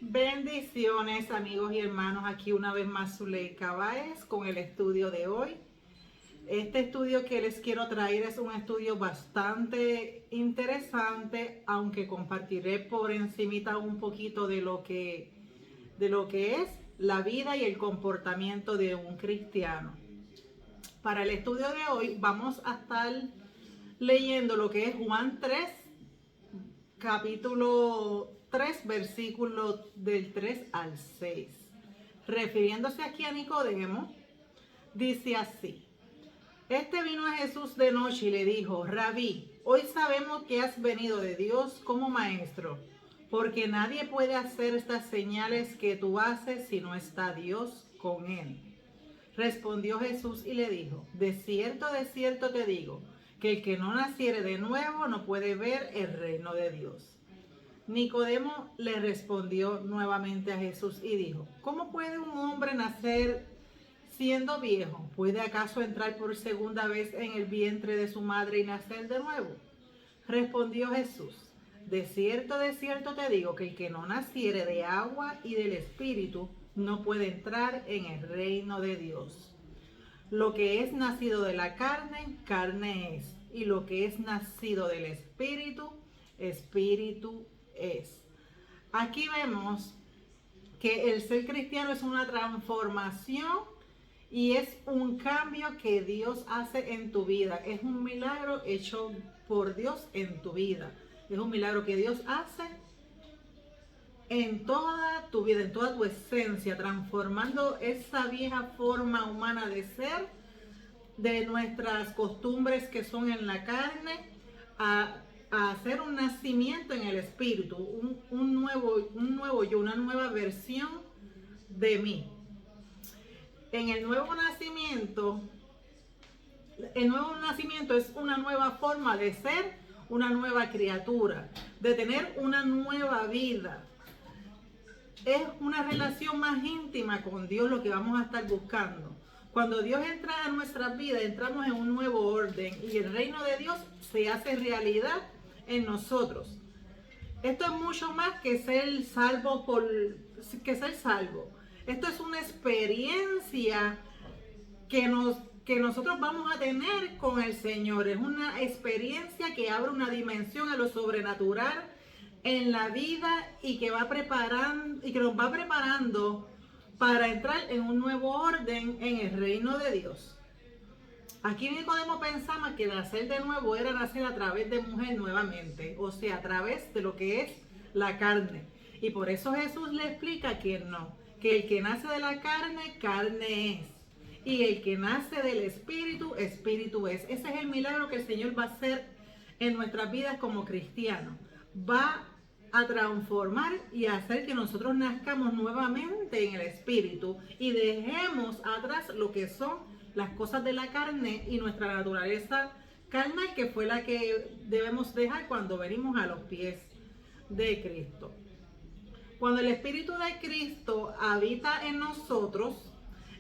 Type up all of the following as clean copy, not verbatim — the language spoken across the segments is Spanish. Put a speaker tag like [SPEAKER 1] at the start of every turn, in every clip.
[SPEAKER 1] Bendiciones amigos y hermanos, aquí una vez más Zuleika Báez con el estudio de hoy. Este estudio que les quiero traer es un estudio bastante interesante, aunque compartiré por encimita un poquito de lo que es la vida y el comportamiento de un cristiano. Para el estudio de hoy vamos a estar leyendo lo que es Juan 3, capítulo 3, versículo del 3 al 6. Refiriéndose aquí a Nicodemo, dice así: Este vino a Jesús de noche y le dijo: Rabí, hoy sabemos que has venido de Dios como maestro, porque nadie puede hacer estas señales que tú haces si no está Dios con él. Respondió Jesús y le dijo: de cierto te digo, que el que no naciere de nuevo no puede ver el reino de Dios. Nicodemo le respondió nuevamente a Jesús y dijo: ¿Cómo puede un hombre nacer siendo viejo? ¿Puede acaso entrar por segunda vez en el vientre de su madre y nacer de nuevo? Respondió Jesús: de cierto te digo, que el que no naciere de agua y del Espíritu no puede entrar en el reino de Dios. Lo que es nacido de la carne, carne es, y lo que es nacido del Espíritu, Espíritu es. Aquí vemos que el ser cristiano es una transformación y es un cambio que Dios hace en tu vida. Es un milagro hecho por Dios en tu vida. Es un milagro que Dios hace en toda tu vida, en toda tu esencia, transformando esa vieja forma humana de ser, de nuestras costumbres que son en la carne, a hacer un nacimiento en el espíritu, un nuevo yo, una nueva versión de mí. En el nuevo nacimiento es una nueva forma de ser, una nueva criatura, de tener una nueva vida. Es una relación más íntima con Dios lo que vamos a estar buscando. Cuando Dios entra a nuestras vidas, entramos en un nuevo orden y el reino de Dios se hace realidad en nosotros. Esto es mucho más que ser salvo Esto es una experiencia que nosotros vamos a tener con el Señor. Es una experiencia que abre una dimensión a lo sobrenatural en la vida y que nos va preparando para entrar en un nuevo orden en el reino de Dios. Aquí Nicodemo pensaba que nacer de nuevo era nacer a través de mujer nuevamente, o sea, a través de lo que es la carne. Y por eso Jesús le explica que no, que el que nace de la carne, carne es. Y el que nace del Espíritu, Espíritu es. Ese es el milagro que el Señor va a hacer en nuestras vidas como cristianos. Va a transformar y a hacer que nosotros nazcamos nuevamente en el Espíritu y dejemos atrás lo que son las cosas de la carne y nuestra naturaleza carnal, que fue la que debemos dejar cuando venimos a los pies de Cristo. Cuando el Espíritu de Cristo habita en nosotros,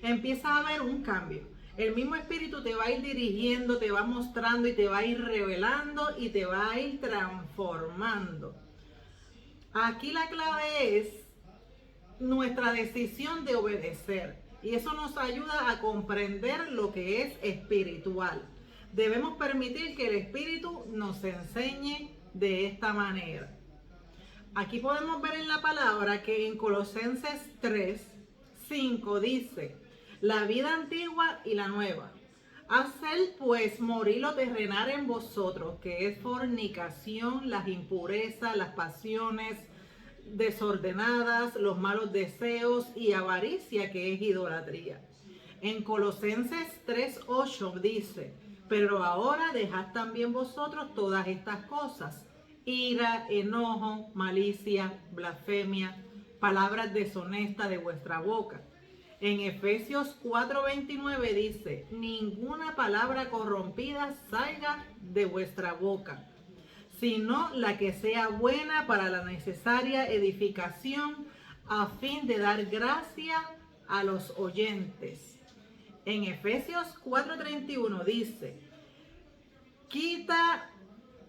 [SPEAKER 1] empieza a haber un cambio. El mismo Espíritu te va a ir dirigiendo, te va mostrando y te va a ir revelando y te va a ir transformando. Aquí la clave es nuestra decisión de obedecer. Y eso nos ayuda a comprender lo que es espiritual. Debemos permitir que el Espíritu nos enseñe de esta manera. Aquí podemos ver en la palabra que en Colosenses 3:5 dice: la vida antigua y la nueva. Haced pues morir lo terrenal en vosotros, que es fornicación, las impurezas, las pasiones desordenadas, los malos deseos y avaricia, que es idolatría. En Colosenses 3:8 dice: pero ahora dejad también vosotros todas estas cosas: ira, enojo, malicia, blasfemia, palabras deshonestas de vuestra boca. En Efesios 4:29 dice: ninguna palabra corrompida salga de vuestra boca, sino la que sea buena para la necesaria edificación, a fin de dar gracia a los oyentes. En Efesios 4:31 dice: quita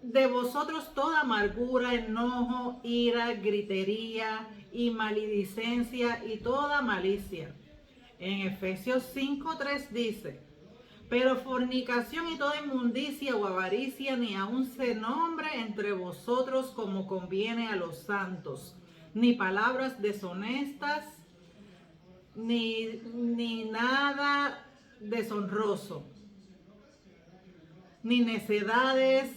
[SPEAKER 1] de vosotros toda amargura, enojo, ira, gritería y maledicencia y toda malicia. En Efesios 5:3 dice: pero fornicación y toda inmundicia o avaricia ni aun se nombre entre vosotros como conviene a los santos, ni palabras deshonestas, ni nada deshonroso, ni necedades,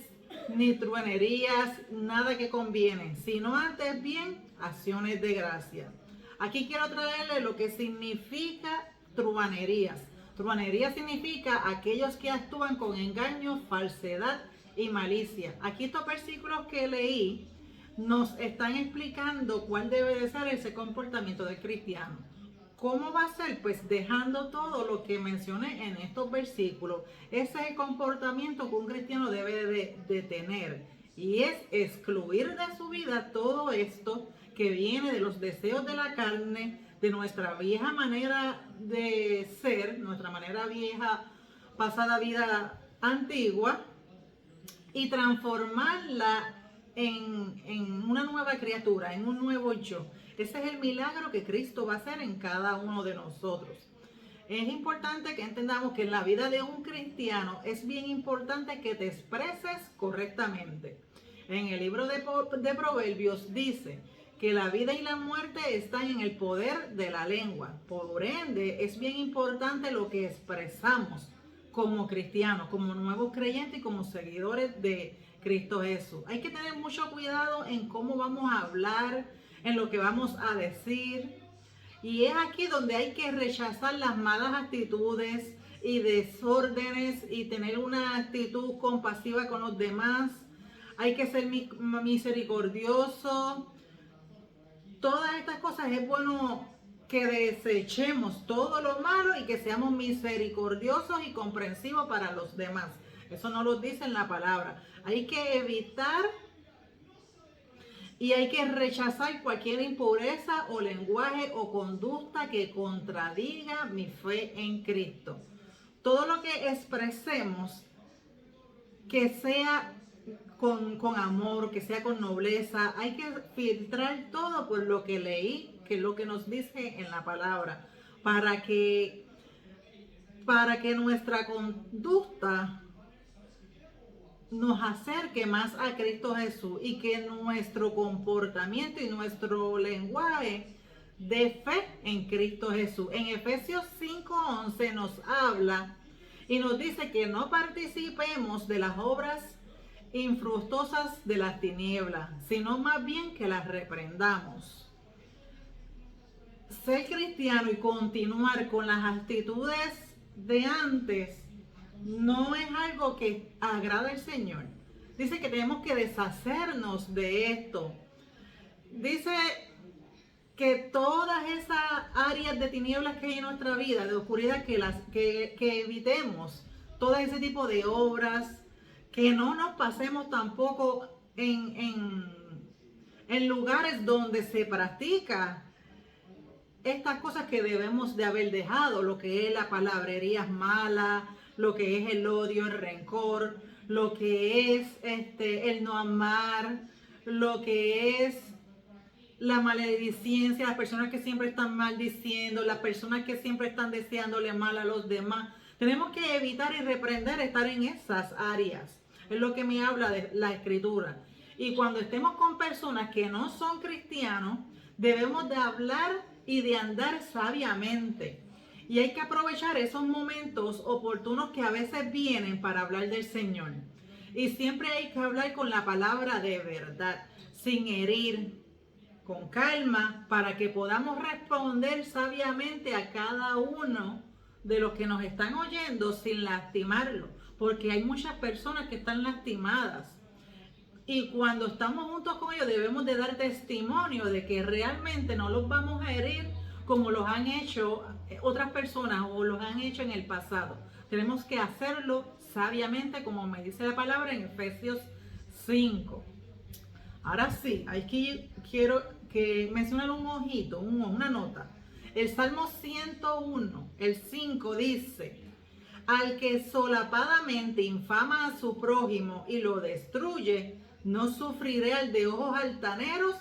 [SPEAKER 1] ni truanerías, nada que conviene, sino antes bien acciones de gracia. Aquí quiero traerle lo que significa truanerías. Truanería significa aquellos que actúan con engaño, falsedad y malicia. Aquí estos versículos que leí nos están explicando cuál debe de ser ese comportamiento del cristiano. ¿Cómo va a ser? Pues dejando todo lo que mencioné en estos versículos. Ese es el comportamiento que un cristiano debe de tener. Y es excluir de su vida todo esto que viene de los deseos de la carne, de nuestra vieja manera de ser, nuestra manera vieja, pasada vida antigua, y transformarla en una nueva criatura, en un nuevo yo. Ese es el milagro que Cristo va a hacer en cada uno de nosotros. Es importante que entendamos que en la vida de un cristiano es bien importante que te expreses correctamente. En el libro de Proverbios dice que la vida y la muerte están en el poder de la lengua. Por ende, es bien importante lo que expresamos como cristianos, como nuevos creyentes y como seguidores de Cristo Jesús. Hay que tener mucho cuidado en cómo vamos a hablar, en lo que vamos a decir. Y es aquí donde hay que rechazar las malas actitudes y desórdenes y tener una actitud compasiva con los demás. Hay que ser misericordioso. Todas estas cosas es bueno que desechemos todo lo malo y que seamos misericordiosos y comprensivos para los demás. Eso no lo dice en la palabra. Hay que evitar y hay que rechazar cualquier impureza o lenguaje o conducta que contradiga mi fe en Cristo. Todo lo que expresemos, que sea con amor, que sea con nobleza. Hay que filtrar todo por lo que leí, que es lo que nos dice en la palabra, para que nuestra conducta nos acerque más a Cristo Jesús y que nuestro comportamiento y nuestro lenguaje dé fe en Cristo Jesús. En Efesios 5:11 nos habla y nos dice que no participemos de las obras infructuosas de las tinieblas, sino más bien que las reprendamos. Ser cristiano y continuar con las actitudes de antes no es algo que agrada al Señor. Dice que tenemos que deshacernos de esto. Dice que todas esas áreas de tinieblas que hay en nuestra vida, de oscuridad, que evitemos todo ese tipo de obras, que no nos pasemos tampoco en lugares donde se practica estas cosas que debemos de haber dejado, lo que es la palabrería mala, lo que es el odio, el rencor, lo que es el no amar, lo que es la maledicencia, las personas que siempre están maldiciendo, las personas que siempre están deseándole mal a los demás. Tenemos que evitar y reprender estar en esas áreas. Es lo que me habla de la Escritura. Y cuando estemos con personas que no son cristianos, debemos de hablar y de andar sabiamente. Y hay que aprovechar esos momentos oportunos que a veces vienen para hablar del Señor. Y siempre hay que hablar con la palabra de verdad, sin herir, con calma, para que podamos responder sabiamente a cada uno de los que nos están oyendo sin lastimarlo. Porque hay muchas personas que están lastimadas. Y cuando estamos juntos con ellos debemos de dar testimonio de que realmente no los vamos a herir como los han hecho otras personas o los han hecho en el pasado. Tenemos que hacerlo sabiamente, como me dice la palabra en Efesios 5. Ahora sí, aquí quiero que mencionen un ojito, una nota. El Salmo 101, el 5 dice: al que solapadamente infama a su prójimo y lo destruye, no sufriré al de ojos altaneros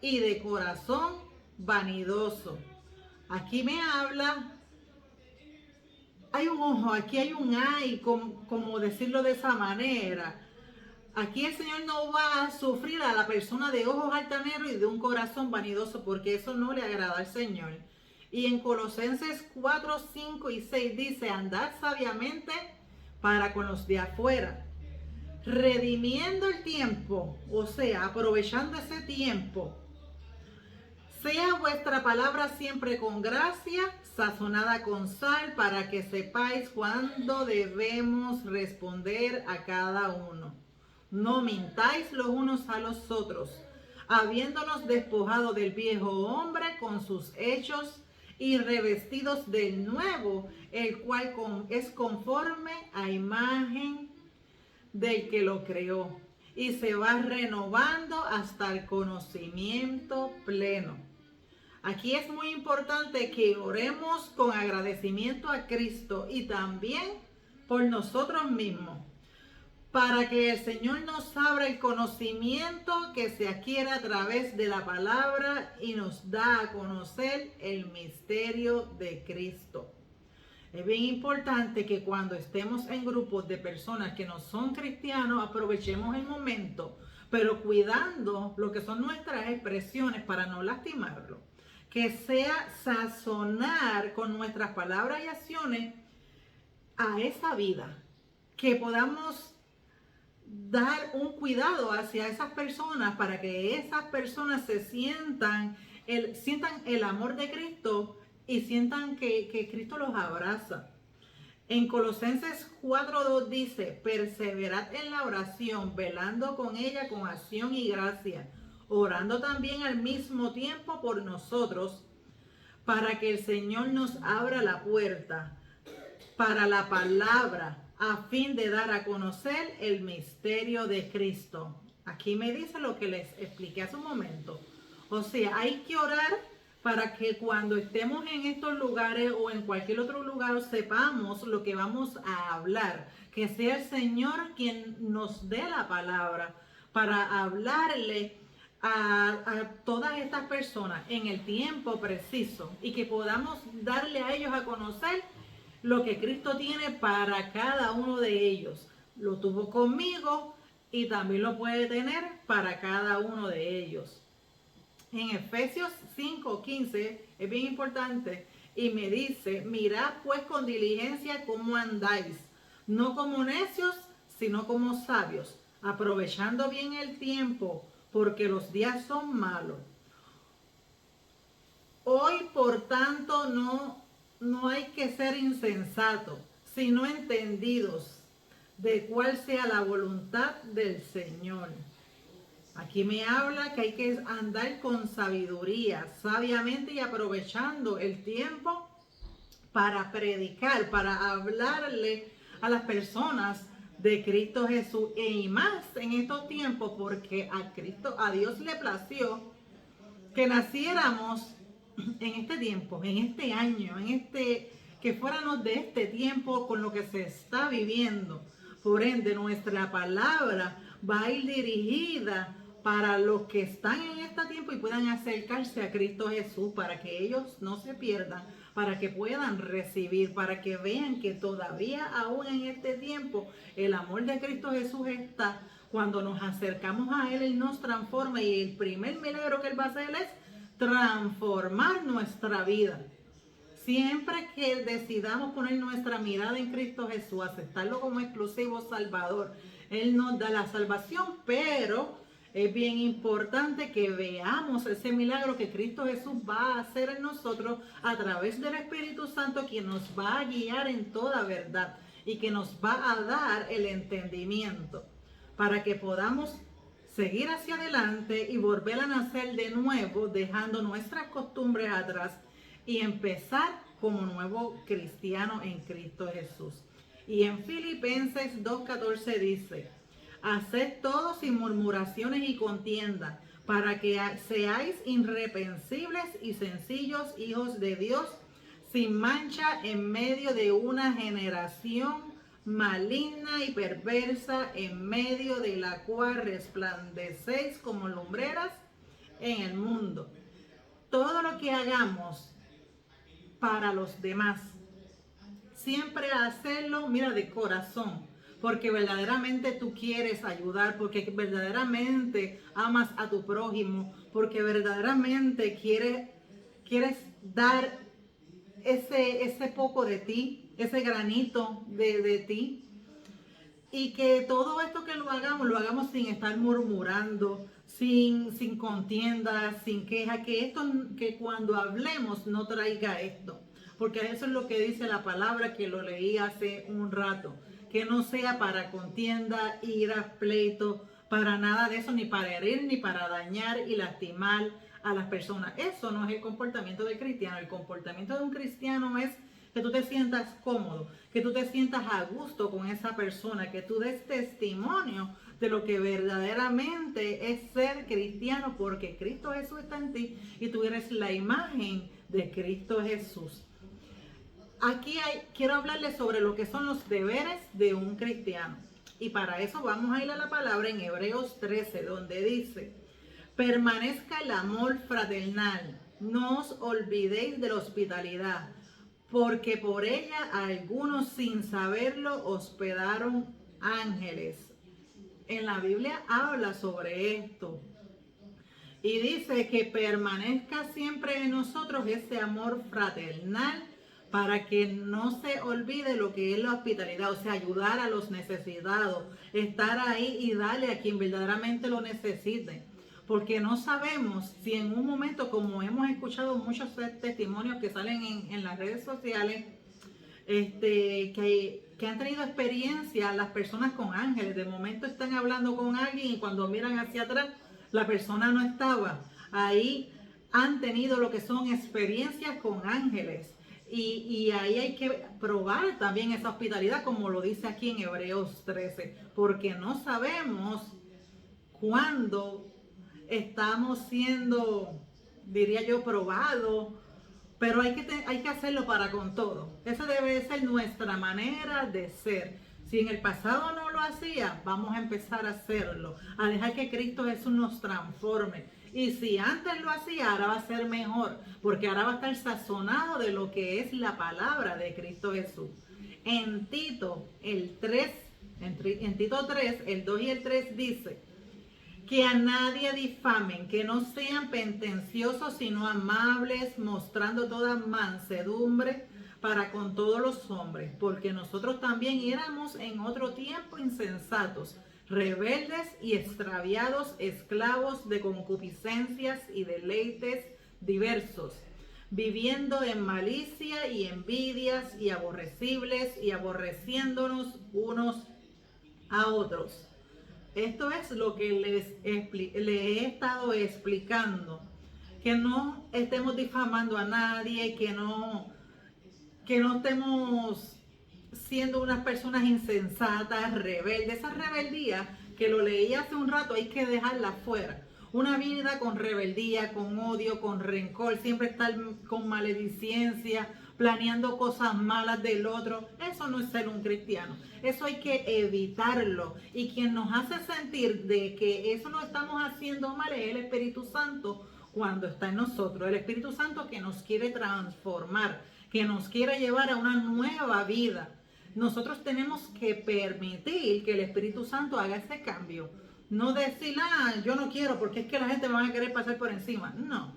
[SPEAKER 1] y de corazón vanidoso. Aquí me habla, hay un ojo, aquí hay un ay, como decirlo de esa manera. Aquí el Señor no va a sufrir a la persona de ojos altaneros y de un corazón vanidoso, porque eso no le agrada al Señor. Y en Colosenses 4, 5 y 6 dice, andad sabiamente para con los de afuera, redimiendo el tiempo, o sea, aprovechando ese tiempo. Sea vuestra palabra siempre con gracia, sazonada con sal, para que sepáis cuándo debemos responder a cada uno. No mintáis los unos a los otros, habiéndonos despojado del viejo hombre con sus hechos y revestidos del nuevo, el cual es conforme a imagen del que lo creó, y se va renovando hasta el conocimiento pleno. Aquí es muy importante que oremos con agradecimiento a Cristo y también por nosotros mismos, para que el Señor nos abra el conocimiento que se adquiere a través de la palabra y nos da a conocer el misterio de Cristo. Es bien importante que cuando estemos en grupos de personas que no son cristianos, aprovechemos el momento, pero cuidando lo que son nuestras expresiones para no lastimarlo. Que sea sazonar con nuestras palabras y acciones a esa vida. Que podamos dar un cuidado hacia esas personas para que esas personas se sientan el amor de Cristo y sientan que Cristo los abraza. En Colosenses 4:2 dice, perseverad en la oración, velando con ella con acción y gracia, orando también al mismo tiempo por nosotros, para que el Señor nos abra la puerta para la palabra, a fin de dar a conocer el misterio de Cristo. Aquí me dice lo que les expliqué hace un momento. O sea, hay que orar para que cuando estemos en estos lugares o en cualquier otro lugar sepamos lo que vamos a hablar. Que sea el Señor quien nos dé la palabra para hablarle a todas estas personas en el tiempo preciso y que podamos darle a ellos a conocer lo que Cristo tiene para cada uno de ellos. Lo tuvo conmigo y también lo puede tener para cada uno de ellos. En Efesios 5:15 es bien importante y me dice, mirad pues con diligencia cómo andáis, no como necios, sino como sabios, aprovechando bien el tiempo, porque los días son malos. Hoy, por tanto, no hay que ser insensatos, sino entendidos de cuál sea la voluntad del Señor. Aquí me habla que hay que andar con sabiduría, sabiamente y aprovechando el tiempo para predicar, para hablarle a las personas de Cristo Jesús y más en estos tiempos, porque a Dios le plació que naciéramos en este tiempo, en este año, que fuéramos de este tiempo con lo que se está viviendo. Por ende, nuestra palabra va a ir dirigida para los que están en este tiempo y puedan acercarse a Cristo Jesús, para que ellos no se pierdan, para que puedan recibir, para que vean que todavía aún en este tiempo el amor de Cristo Jesús está. Cuando nos acercamos a Él nos transforma, y el primer milagro que Él va a hacer es transformar nuestra vida. Siempre que decidamos poner nuestra mirada en Cristo Jesús, aceptarlo como exclusivo Salvador, Él nos da la salvación, pero es bien importante que veamos ese milagro que Cristo Jesús va a hacer en nosotros a través del Espíritu Santo, quien nos va a guiar en toda verdad y que nos va a dar el entendimiento para que podamos seguir hacia adelante y volver a nacer de nuevo, dejando nuestras costumbres atrás y empezar como nuevo cristiano en Cristo Jesús. Y en Filipenses 2:14 dice, haced todo sin murmuraciones y contienda, para que seáis irreprensibles y sencillos hijos de Dios, sin mancha en medio de una generación maligna y perversa, en medio de la cual resplandecéis como lumbreras en el mundo. Todo lo que hagamos para los demás, siempre hacerlo, mira, de corazón, porque verdaderamente tú quieres ayudar, porque verdaderamente amas a tu prójimo, porque verdaderamente quieres dar ese poco de ti, ese granito de ti. Y que todo esto que lo hagamos sin estar murmurando, sin contienda, sin queja, que cuando hablemos no traiga esto. Porque eso es lo que dice la palabra que lo leí hace un rato. Que no sea para contienda, ira, pleito, para nada de eso, ni para herir, ni para dañar y lastimar a las personas. Eso no es el comportamiento del cristiano. El comportamiento de un cristiano es que tú te sientas cómodo, que tú te sientas a gusto con esa persona, que tú des testimonio de lo que verdaderamente es ser cristiano, porque Cristo Jesús está en ti y tú eres la imagen de Cristo Jesús. Aquí quiero hablarles sobre lo que son los deberes de un cristiano. Y para eso vamos a ir a la palabra en Hebreos 13, donde dice: permanezca el amor fraternal, no os olvidéis de la hospitalidad, porque por ella algunos sin saberlo hospedaron ángeles. En la Biblia habla sobre esto. Y dice que permanezca siempre en nosotros ese amor fraternal para que no se olvide lo que es la hospitalidad, o sea, ayudar a los necesitados, estar ahí y darle a quien verdaderamente lo necesite. Porque no sabemos si en un momento, como hemos escuchado muchos testimonios que salen en las redes sociales, que han tenido experiencia las personas con ángeles. De momento están hablando con alguien y cuando miran hacia atrás, la persona no estaba. Ahí han tenido lo que son experiencias con ángeles. Y ahí hay que probar también esa hospitalidad, como lo dice aquí en Hebreos 13, porque no sabemos cuándo estamos siendo, diría yo, probados, pero hay que hacerlo para con todo. Esa debe ser nuestra manera de ser. Si en el pasado no lo hacía, vamos a empezar a hacerlo, a dejar que Cristo Jesús nos transforme. Y si antes lo hacía, ahora va a ser mejor, porque ahora va a estar sazonado de lo que es la palabra de Cristo Jesús. En Tito, en Tito 3, el 2 y el 3 dice: que a nadie difamen, que no sean pentenciosos, sino amables, mostrando toda mansedumbre para con todos los hombres, porque nosotros también éramos en otro tiempo insensatos, rebeldes y extraviados, esclavos de concupiscencias y deleites diversos, viviendo en malicia y envidias y aborrecibles y aborreciéndonos unos a otros. Esto es lo que les he estado explicando, que no estemos difamando a nadie, que no estemos siendo unas personas insensatas, rebeldes. Esa rebeldía que lo leí hace un rato hay que dejarla fuera. Una vida con rebeldía, con odio, con rencor, siempre estar con maledicencia, planeando cosas malas del otro, eso no es ser un cristiano. Eso hay que evitarlo. Y quien nos hace sentir de que eso lo estamos haciendo mal es el Espíritu Santo cuando está en nosotros. El Espíritu Santo que nos quiere transformar, que nos quiere llevar a una nueva vida. Nosotros tenemos que permitir que el Espíritu Santo haga ese cambio. No decir, yo no quiero porque es que la gente me va a querer pasar por encima. No.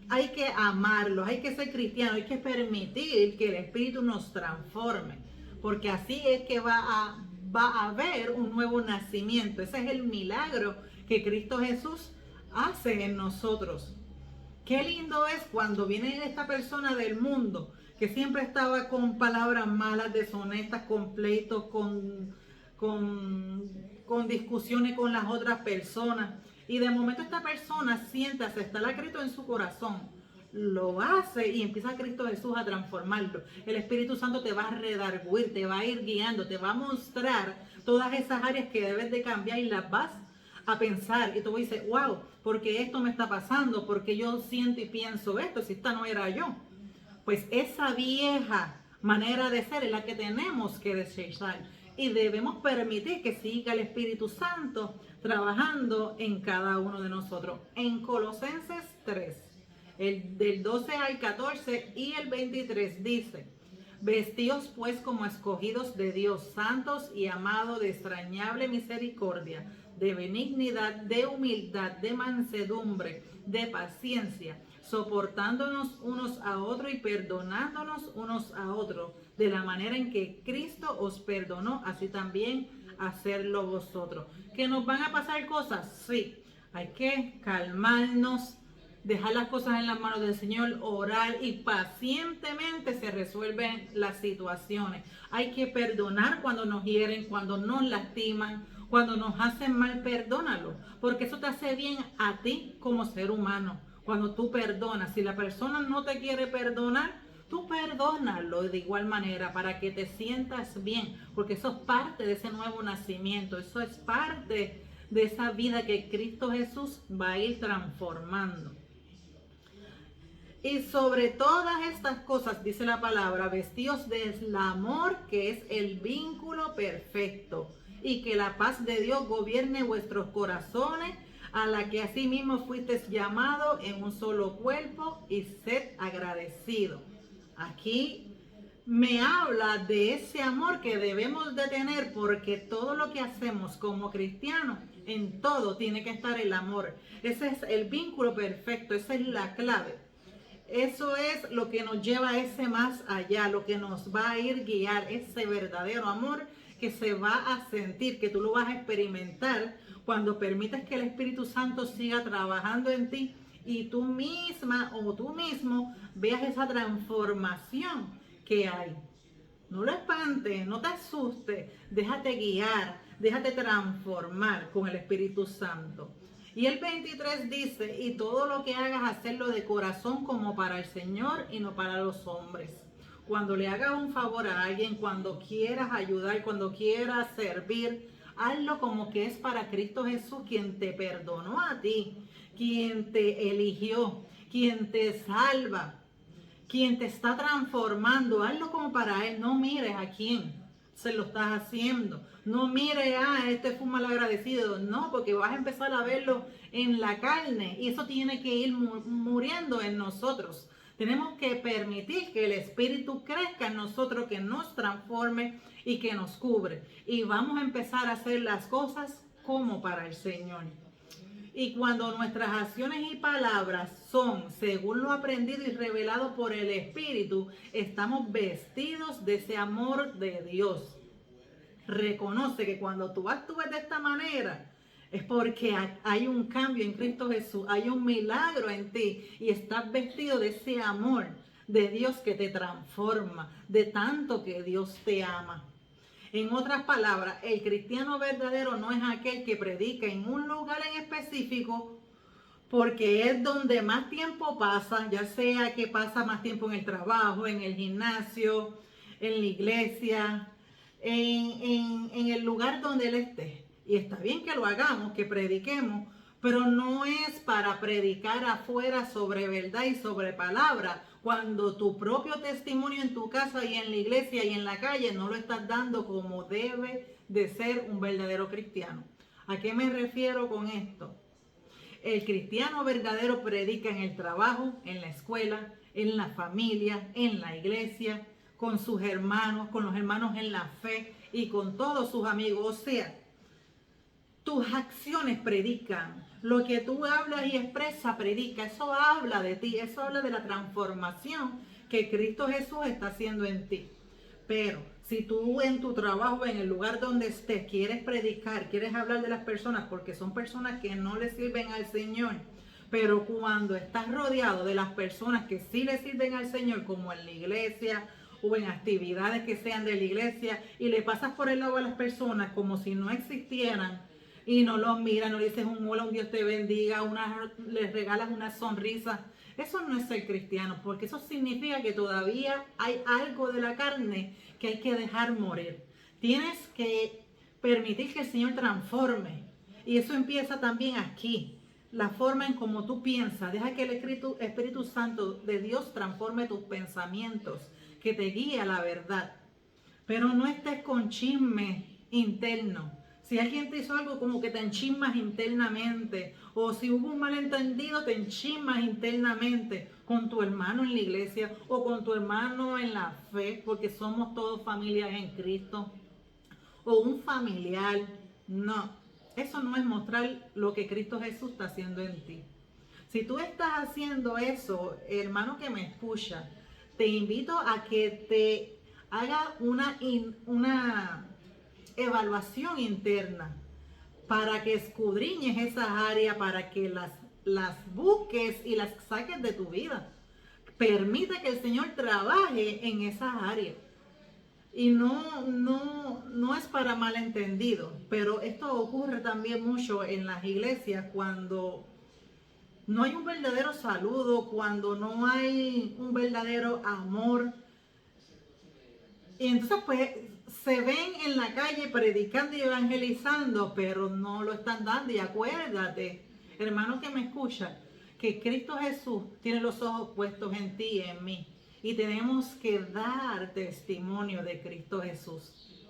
[SPEAKER 1] Hay que amarlo, hay que ser cristiano, hay que permitir que el Espíritu nos transforme. Porque así es que va a haber un nuevo nacimiento. Ese es el milagro que Cristo Jesús hace en nosotros. Qué lindo es cuando viene esta persona del mundo que siempre estaba con palabras malas, deshonestas, con pleitos, con discusiones con las otras personas. Y de momento esta persona siente aceptar a Cristo en su corazón. Lo hace y empieza a Cristo Jesús a transformarlo. El Espíritu Santo te va a redarguir, te va a ir guiando, te va a mostrar todas esas áreas que debes de cambiar y las vas a pensar. Y tú dices, wow, ¿por qué esto me está pasando? ¿Por qué yo siento y pienso esto si esta no era yo? Pues esa vieja manera de ser es la que tenemos que desechar. y debemos permitir que siga el Espíritu Santo trabajando en cada uno de nosotros. En Colosenses 3, del 12 al 14 y el 23 dice: vestíos pues como escogidos de Dios, santos y amados, de extrañable misericordia, de benignidad, de humildad, de mansedumbre, de paciencia, soportándonos unos a otros y perdonándonos unos a otros, de la manera en que Cristo os perdonó, así también hacerlo vosotros. ¿Que nos van a pasar cosas? Sí, hay que calmarnos, dejar las cosas en las manos del Señor, orar, y pacientemente se resuelven las situaciones. Hay que perdonar cuando nos hieren, cuando nos lastiman, cuando nos hacen mal. Perdónalo, porque eso te hace bien a ti como ser humano. Cuando tú perdonas, si la persona no te quiere perdonar, tú perdónalo de igual manera para que te sientas bien, porque eso es parte de ese nuevo nacimiento, eso es parte de esa vida que Cristo Jesús va a ir transformando. Y sobre todas estas cosas, dice la palabra, vestíos del amor, que es el vínculo perfecto, y que la paz de Dios gobierne vuestros corazones, a la que asimismo fuisteis llamados en un solo cuerpo, y sed agradecidos. Aquí me habla de ese amor que debemos de tener, porque todo lo que hacemos como cristianos, en todo tiene que estar el amor. Ese es el vínculo perfecto, esa es la clave. Eso es lo que nos lleva a ese más allá, lo que nos va a ir guiar, ese verdadero amor que se va a sentir, que tú lo vas a experimentar cuando permites que el Espíritu Santo siga trabajando en ti y tú misma o tú mismo veas esa transformación que hay. No lo espantes, no te asustes, déjate guiar, déjate transformar con el Espíritu Santo. Y el 23 dice: y todo lo que hagas, hacerlo de corazón como para el Señor y no para los hombres. Cuando le hagas un favor a alguien, cuando quieras ayudar, cuando quieras servir, hazlo como que es para Cristo Jesús, quien te perdonó a ti, quien te eligió, quien te salva, quien te está transformando. Hazlo como para Él. No mires a quién se lo estás haciendo. No mires, este fue un mal agradecido. No, porque vas a empezar a verlo en la carne. Y eso tiene que ir muriendo en nosotros. Tenemos que permitir que el Espíritu crezca en nosotros, que nos transforme y que nos cubre. Y vamos a empezar a hacer las cosas como para el Señor. Y cuando nuestras acciones y palabras son según lo aprendido y revelado por el Espíritu, estamos vestidos de ese amor de Dios. Reconoce que cuando tú actúes de esta manera, es porque hay un cambio en Cristo Jesús, hay un milagro en ti y estás vestido de ese amor de Dios que te transforma, de tanto que Dios te ama. En otras palabras, el cristiano verdadero no es aquel que predica en un lugar en específico porque es donde más tiempo pasa, ya sea que pasa más tiempo en el trabajo, en el gimnasio, en la iglesia, en el lugar donde él esté. Y está bien que lo hagamos, que prediquemos, pero no es para predicar afuera sobre verdad y sobre palabra, cuando tu propio testimonio en tu casa y en la iglesia y en la calle no lo estás dando como debe de ser un verdadero cristiano. ¿A qué me refiero con esto? El cristiano verdadero predica en el trabajo, en la escuela, en la familia, en la iglesia, con sus hermanos, con los hermanos en la fe y con todos sus amigos. O sea, tus acciones predican. Lo que tú hablas y expresas predica. Eso habla de ti. Eso habla de la transformación que Cristo Jesús está haciendo en ti. Pero si tú en tu trabajo, en el lugar donde estés, quieres predicar, quieres hablar de las personas, porque son personas que no le sirven al Señor, pero cuando estás rodeado de las personas que sí le sirven al Señor, como en la iglesia o en actividades que sean de la iglesia, y le pasas por el lado a las personas como si no existieran, y no los miras, no le dices un hola, un Dios te bendiga, les regalas una sonrisa, eso no es ser cristiano, porque eso significa que todavía hay algo de la carne que hay que dejar morir. Tienes que permitir que el Señor transforme, y eso empieza también aquí, la forma en cómo tú piensas. Deja que el Espíritu Santo de Dios transforme tus pensamientos, que te guíe a la verdad. Pero no estés con chisme interno. Si alguien te hizo algo, como que te enchismas internamente. O si hubo un malentendido, te enchismas internamente con tu hermano en la iglesia o con tu hermano en la fe, porque somos todos familias en Cristo. O un familiar. No, eso no es mostrar lo que Cristo Jesús está haciendo en ti. Si tú estás haciendo eso, hermano que me escucha, te invito a que te haga una evaluación interna para que escudriñes esas áreas, para que las busques y las saques de tu vida. Permita que el Señor trabaje en esas áreas. Y no es para malentendido, pero esto ocurre también mucho en las iglesias cuando no hay un verdadero saludo, cuando no hay un verdadero amor. Y entonces pues se ven en la calle predicando y evangelizando, pero no lo están dando. Y acuérdate, hermano que me escucha, que Cristo Jesús tiene los ojos puestos en ti y en mí. Y tenemos que dar testimonio de Cristo Jesús.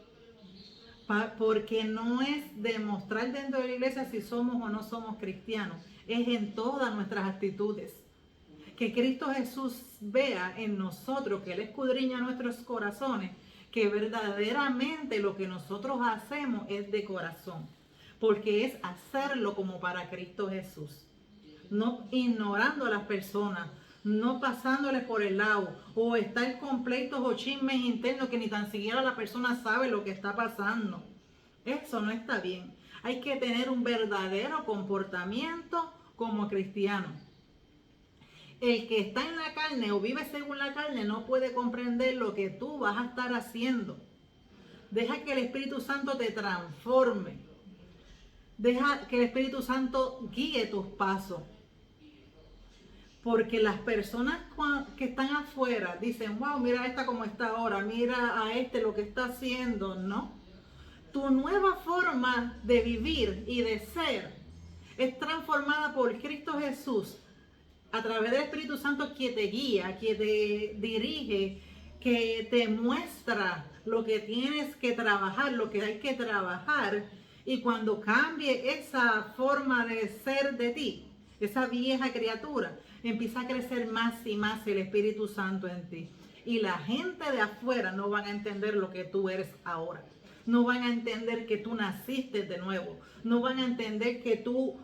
[SPEAKER 1] Porque no es demostrar dentro de la iglesia si somos o no somos cristianos. Es en todas nuestras actitudes. Que Cristo Jesús vea en nosotros, que Él escudriña nuestros corazones, que verdaderamente lo que nosotros hacemos es de corazón. Porque es hacerlo como para Cristo Jesús. No ignorando a las personas, no pasándoles por el lado, o estar con pleitos o chismes internos que ni tan siquiera la persona sabe lo que está pasando. Eso no está bien. Hay que tener un verdadero comportamiento como cristiano. El que está en la carne o vive según la carne no puede comprender lo que tú vas a estar haciendo. Deja que el Espíritu Santo te transforme. Deja que el Espíritu Santo guíe tus pasos. Porque las personas que están afuera dicen, wow, mira a esta como está ahora, mira a este lo que está haciendo. No. Tu nueva forma de vivir y de ser es transformada por Cristo Jesús a través del Espíritu Santo que te guía, que te dirige, que te muestra lo que tienes que trabajar, lo que hay que trabajar. Y cuando cambie esa forma de ser de ti, esa vieja criatura, empieza a crecer más y más el Espíritu Santo en ti. Y la gente de afuera no van a entender lo que tú eres ahora. No van a entender que tú naciste de nuevo. No van a entender que tú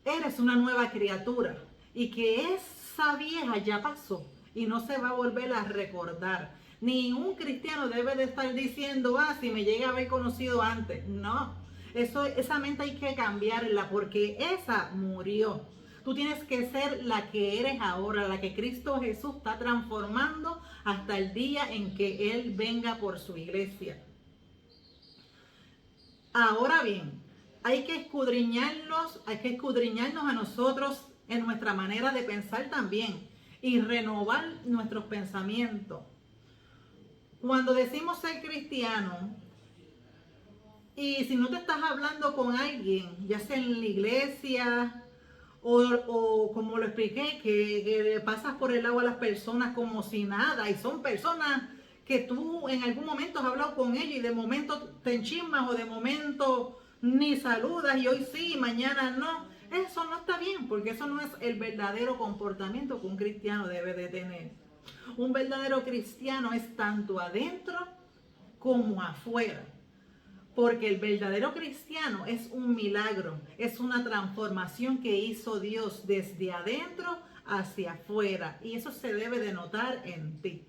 [SPEAKER 1] eres una nueva criatura. Y que esa vieja ya pasó y no se va a volver a recordar. Ni un cristiano debe de estar diciendo, si me llega a haber conocido antes. No, esa mente hay que cambiarla porque esa murió. Tú tienes que ser la que eres ahora, la que Cristo Jesús está transformando hasta el día en que Él venga por su iglesia. Ahora bien, hay que escudriñarnos a nosotros en nuestra manera de pensar también y renovar nuestros pensamientos. Cuando decimos ser cristiano, y si no te estás hablando con alguien, ya sea en la iglesia o como lo expliqué, que pasas por el lado a las personas como si nada, y son personas que tú en algún momento has hablado con ellos y de momento te enchismas o de momento ni saludas y hoy sí, mañana no. Eso no está bien, porque eso no es el verdadero comportamiento que un cristiano debe de tener. Un verdadero cristiano es tanto adentro como afuera. Porque el verdadero cristiano es un milagro, es una transformación que hizo Dios desde adentro hacia afuera. Y eso se debe de notar en ti.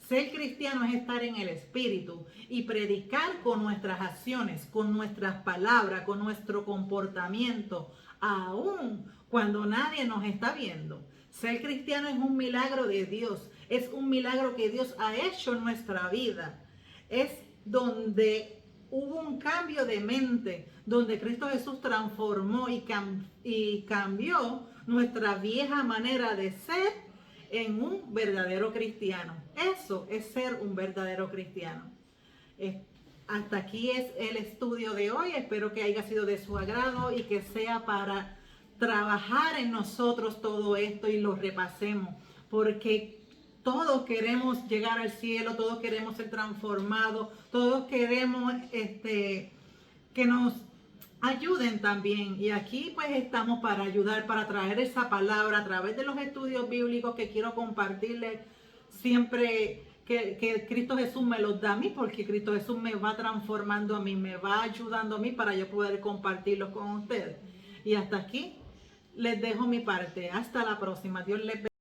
[SPEAKER 1] Ser cristiano es estar en el Espíritu y predicar con nuestras acciones, con nuestras palabras, con nuestro comportamiento, aun cuando nadie nos está viendo. Ser cristiano es un milagro de Dios, es un milagro que Dios ha hecho en nuestra vida. Es donde hubo un cambio de mente, donde Cristo Jesús transformó y cambió nuestra vieja manera de ser en un verdadero cristiano. Eso es ser un verdadero cristiano. Hasta aquí es el estudio de hoy. Espero que haya sido de su agrado y que sea para trabajar en nosotros todo esto y lo repasemos. Porque Todos queremos llegar al cielo, todos queremos ser transformados, todos queremos que nos ayuden también. Y aquí pues estamos para ayudar, para traer esa palabra a través de los estudios bíblicos que quiero compartirles siempre que Cristo Jesús me los da a mí, porque Cristo Jesús me va transformando a mí, me va ayudando a mí para yo poder compartirlos con ustedes. Y hasta aquí les dejo mi parte. Hasta la próxima. Dios les bendiga.